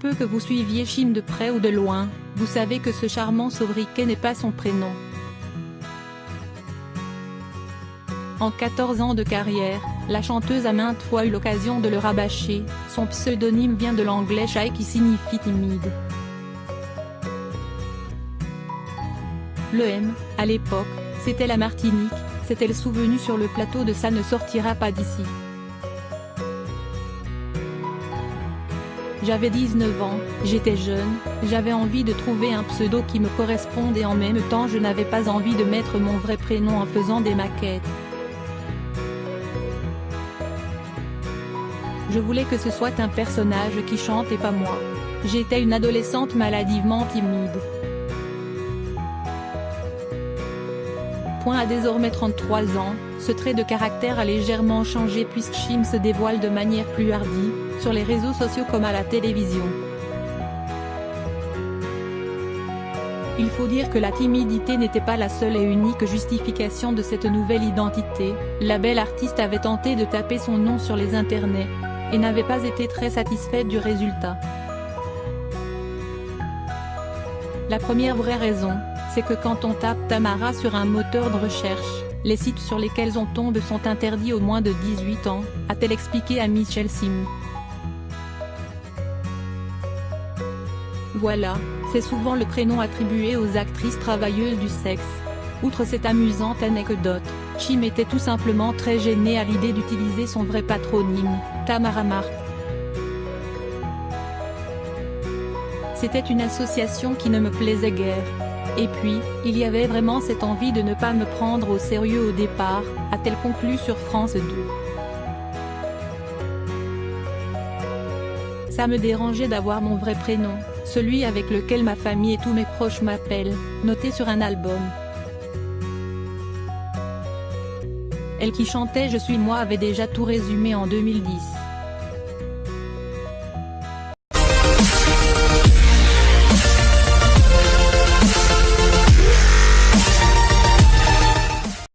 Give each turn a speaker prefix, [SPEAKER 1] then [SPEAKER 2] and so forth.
[SPEAKER 1] peut que vous suiviez Chim de près ou de loin, vous savez que ce charmant sobriquet n'est pas son prénom. En 14 ans de carrière, la chanteuse a maintes fois eu l'occasion de le rabâcher, son pseudonyme vient de l'anglais Shy qui signifie timide. Le M, à l'époque, c'était la Martinique, s'est-elle souvenue sur le plateau de Ça ne sortira pas d'ici. J'avais 19 ans, j'étais jeune, j'avais envie de trouver un pseudo qui me corresponde et en même temps je n'avais pas envie de mettre mon vrai prénom en faisant des maquettes. Je voulais que ce soit un personnage qui chante et pas moi. J'étais une adolescente maladivement timide. À désormais 33 ans, ce trait de caractère a légèrement changé puisque Chim se dévoile de manière plus hardie, sur les réseaux sociaux comme à la télévision. Il faut dire que la timidité n'était pas la seule et unique justification de cette nouvelle identité, la belle artiste avait tenté de taper son nom sur les internets, et n'avait pas été très satisfaite du résultat. La première vraie raison, c'est que quand on tape Tamara sur un moteur de recherche, les sites sur lesquels on tombe sont interdits aux moins de 18 ans, a-t-elle expliqué à Michel Sim. Voilà, c'est souvent le prénom attribué aux actrices travailleuses du sexe. Outre cette amusante anecdote, Chim était tout simplement très gênée à l'idée d'utiliser son vrai patronyme, Tamara Mark. C'était une association qui ne me plaisait guère. Et puis, il y avait vraiment cette envie de ne pas me prendre au sérieux au départ, a-t-elle conclu sur France 2. Ça me dérangeait d'avoir mon vrai prénom, celui avec lequel ma famille et tous mes proches m'appellent, noté sur un album. Elle qui chantait Je suis moi avait déjà tout résumé en 2010.